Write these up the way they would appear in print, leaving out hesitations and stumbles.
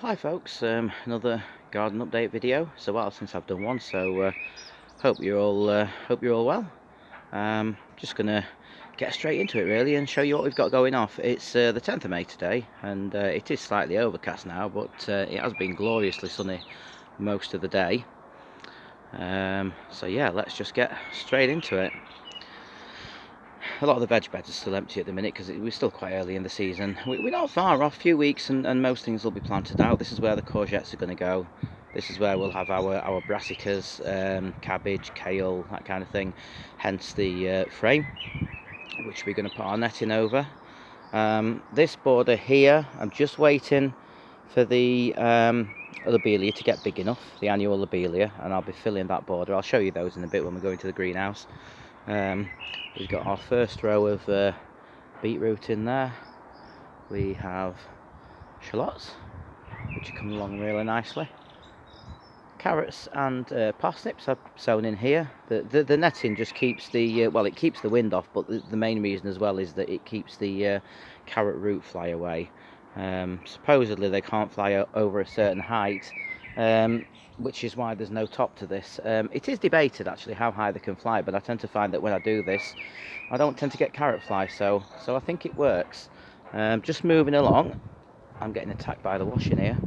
Hi folks, another garden update video. It's a while since I've done one, so hope you're all well. Just gonna get straight into it really and show you what we've got going off. It's the 10th of May today, and it is slightly overcast now, but it has been gloriously sunny most of the day. So yeah, let's just get straight into it. A lot of the veg beds are still empty at the minute because we're still quite early in the season. We're not far off, a few weeks, and most things will be planted out. This is where the courgettes are going to go. This is where we'll have our brassicas, cabbage, kale, that kind of thing. Hence the frame, which we're going to put our netting over. This border here, I'm just waiting for the lobelia to get big enough, the annual lobelia, and I'll be filling that border. I'll show you those in a bit when we go into the greenhouse. We've got our first row of beetroot in there. We have shallots, which are coming along really nicely. Carrots and parsnips are sown in here. The netting just keeps the well, it keeps the wind off, but the main reason as well is that it keeps the carrot root fly away. Supposedly they can't fly over a certain height, which is why there's no top to this. It is debated actually how high they can fly, but I tend to find that when I do this, I don't tend to get carrot fly, so I think it works. Just moving along, I'm getting attacked by the washing here.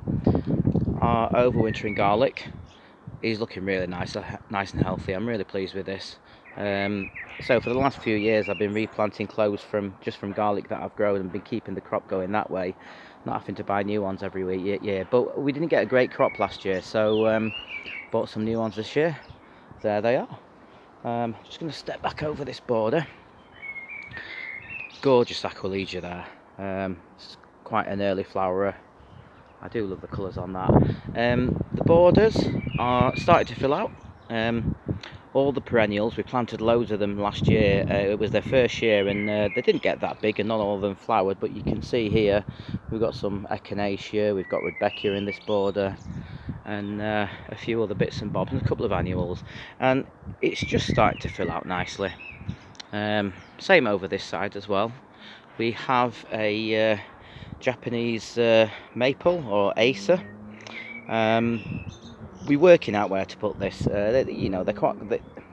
Our overwintering garlic is looking really nice and healthy. I'm really pleased with this. So for the last few years I've been replanting cloves from garlic that I've grown and been keeping the crop going that way, not having to buy new ones every year. But we didn't get a great crop last year, so bought some new ones this year. There they are. Just going to step back over this border. Gorgeous Aquilegia there. It's quite an early flowerer. I do love the colours on that. The borders are starting to fill out. All the perennials, we planted loads of them last year. It was their first year, and they didn't get that big, and not all of them flowered. But you can see here we've got some echinacea, we've got rudbeckia in this border, and a few other bits and bobs, and a couple of annuals, and it's just starting to fill out nicely. Same over this side as well. We have a Japanese maple or Acer. We're working out where to put this. They're quite.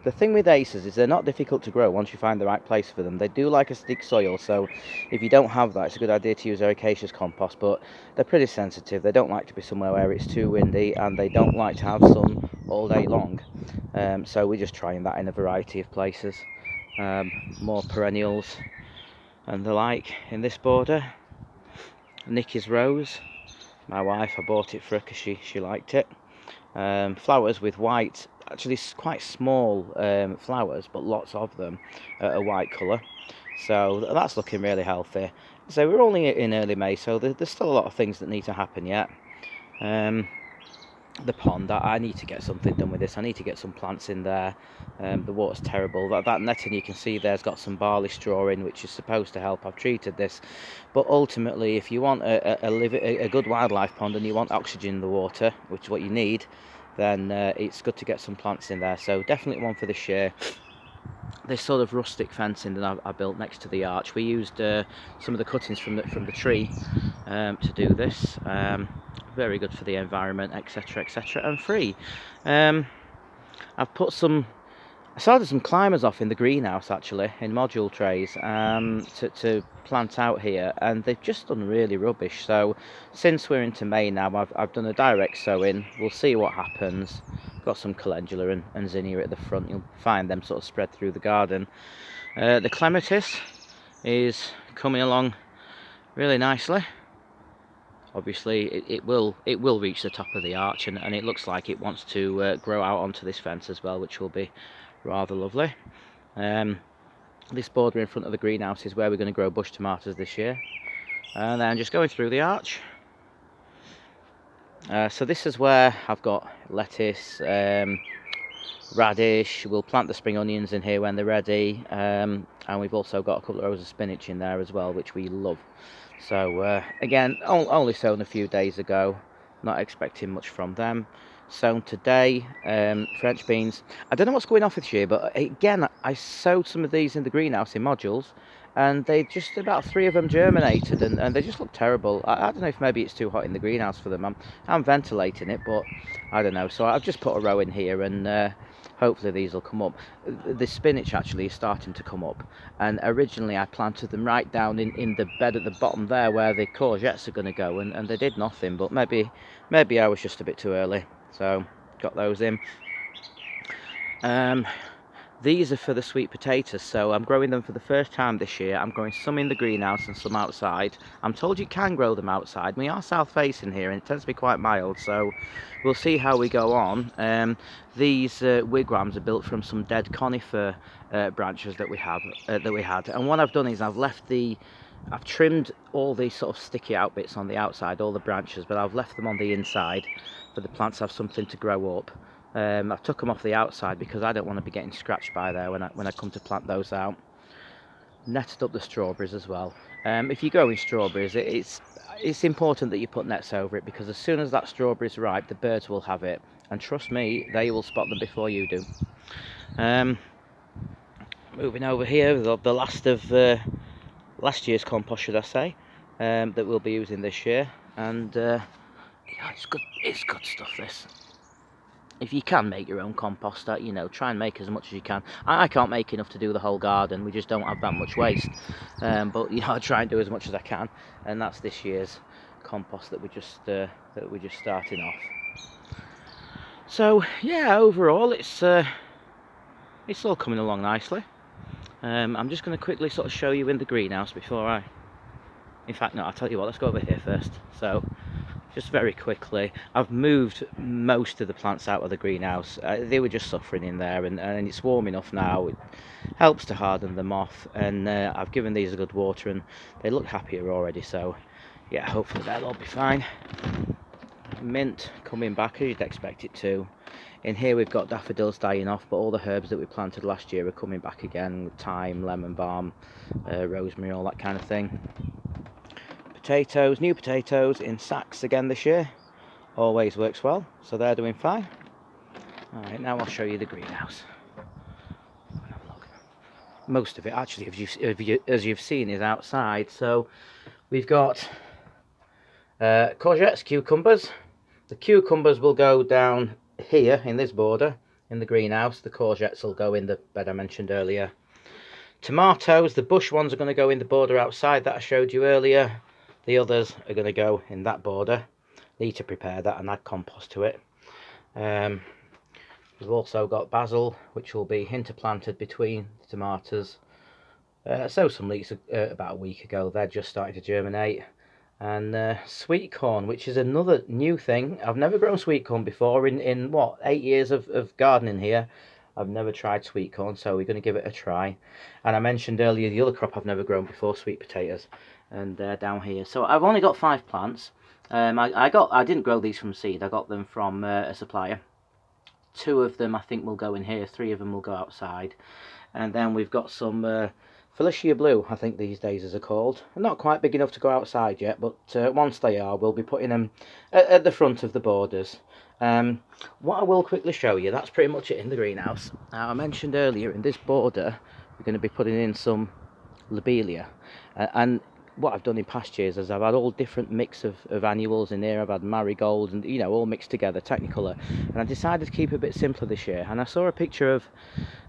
The thing with acers is they're not difficult to grow once you find the right place for them. They do like acidic soil, so if you don't have that, it's a good idea to use ericaceous compost, but they're pretty sensitive. They don't like to be somewhere where it's too windy, and they don't like to have sun all day long. So we're just trying that in a variety of places. More perennials and the like in this border. Nikki's rose, my wife, I bought it for her because she liked it. Flowers with white, actually quite small flowers, but lots of them, a white colour. So that's looking really healthy. So we're only in early May, so there's still a lot of things that need to happen yet. The pond, I need to get something done with this. I need to get some plants in there. The water's terrible. That netting you can see there's got some barley straw in, which is supposed to help. I've treated this, but ultimately if you want a good wildlife pond and you want oxygen in the water, which is what you need, then it's good to get some plants in there. So definitely one for this year. This sort of rustic fencing that I built next to the arch, we used some of the cuttings from the tree to do this. Very good for the environment, etc, and free. I've put I started some climbers off in the greenhouse actually, in module trays, to plant out here, and they've just done really rubbish. So since we're into May now, I've done a direct sowing. We'll see what happens. Got some calendula and zinnia at the front. You'll find them sort of spread through the garden. The clematis is coming along really nicely. Obviously it will reach the top of the arch, and it looks like it wants to grow out onto this fence as well, which will be rather lovely. This border in front of the greenhouse is where we're going to grow bush tomatoes this year. And then just going through the arch, so this is where I've got lettuce, radish. We'll plant the spring onions in here when they're ready, and we've also got a couple of rows of spinach in there as well, which we love. So again, only sown a few days ago, not expecting much from them. sown today. French beans. I don't know what's going on this year, but again, I sowed some of these in the greenhouse in modules, and they just, about 3 of them germinated, and they just look terrible. I don't know if maybe it's too hot in the greenhouse for them. I'm ventilating it, but I don't know. So I've just put a row in here, and hopefully these will come up. The spinach actually is starting to come up, and originally I planted them right down in the bed at the bottom there where the courgettes are going to go, and they did nothing. But maybe I was just a bit too early, so got those in. These are for the sweet potatoes, so I'm growing them for the first time this year. I'm growing some in the greenhouse and some outside. I'm told you can grow them outside. We are south facing here and it tends to be quite mild, so we'll see how we go on. These wigwams are built from some dead conifer branches that we had, and what I've done is I've trimmed all these sort of sticky out bits on the outside, all the branches, but I've left them on the inside for the plants to have something to grow up. I've took them off the outside because I don't want to be getting scratched by there when I come to plant those out. Netted up the strawberries as well. If you're growing strawberries, it's important that you put nets over it, because as soon as that strawberry is ripe, the birds will have it, and trust me, they will spot them before you do. Moving over here, the last of last year's compost, should I say, that we'll be using this year, and yeah, it's good stuff, this. If you can make your own compost, you know, try and make as much as you can. I can't make enough to do the whole garden. We just don't have that much waste. But you know, I try and do as much as I can, and that's this year's compost that we're just starting off. So yeah, overall, it's all coming along nicely. I'm just going to quickly sort of show you in the greenhouse before in fact, no, I'll tell you what. Let's go over here first. So, just very quickly, I've moved most of the plants out of the greenhouse. They were just suffering in there, and it's warm enough now. It helps to harden them off, and I've given these a good water, and they look happier already. So yeah, hopefully they'll all be fine. Mint coming back as you'd expect it to. In here we've got daffodils dying off, but all the herbs that we planted last year are coming back again, with thyme, lemon balm, rosemary, all that kind of thing. Potatoes, new potatoes in sacks again this year. Always works well, so they're doing fine. Alright, now I'll show you the greenhouse. Have a look. Most of it, actually, as you've seen, is outside. So we've got courgettes, cucumbers. The cucumbers will go down here in this border in the greenhouse. The courgettes will go in the bed I mentioned earlier. Tomatoes, the bush ones are going to go in the border outside that I showed you earlier. The others are going to go in that border. Need to prepare that and add compost to it. We've also got basil, which will be interplanted between the tomatoes. So some leeks about a week ago, they're just starting to germinate. And sweet corn, which is another new thing. I've never grown sweet corn before. In what, 8 years of gardening here, I've never tried sweet corn, so we're going to give it a try. And I mentioned earlier the other crop I've never grown before, sweet potatoes, and they're down here. So I've only got 5 plants. I didn't grow these from seed. I got them from a supplier. 2 of them I think will go in here. 3 of them will go outside. And then we've got some Felicia Blue, I think these days are called. They're not quite big enough to go outside yet, but once they are, we'll be putting them at the front of the borders. What I will quickly show you, that's pretty much it in the greenhouse. Now, I mentioned earlier, in this border, we're going to be putting in some lobelia. And what I've done in past years is I've had all different mix of annuals in here. I've had marigolds and, you know, all mixed together, Technicolor. And I decided to keep it a bit simpler this year. And I saw a picture of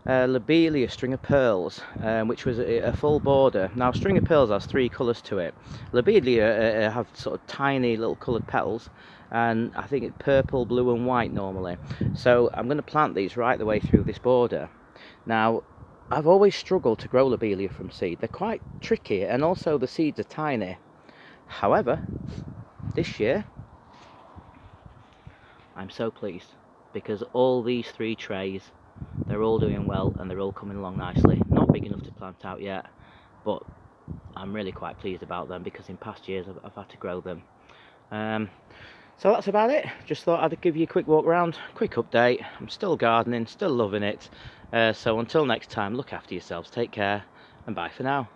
lobelia string of pearls, which was a full border. Now, string of pearls has 3 colours to it. Lobelia have sort of tiny little coloured petals, and I think it's purple, blue and white normally. So I'm going to plant these right the way through this border. Now, I've always struggled to grow lobelia from seed. They're quite tricky, and also the seeds are tiny. However, this year I'm so pleased, because all these 3 trays, they're all doing well and they're all coming along nicely. Not big enough to plant out yet, but I'm really quite pleased about them, because in past years I've had to grow them. So that's about it. Just thought I'd give you a quick walk around, quick update. I'm still gardening, still loving it. So until next time, look after yourselves, take care, and bye for now.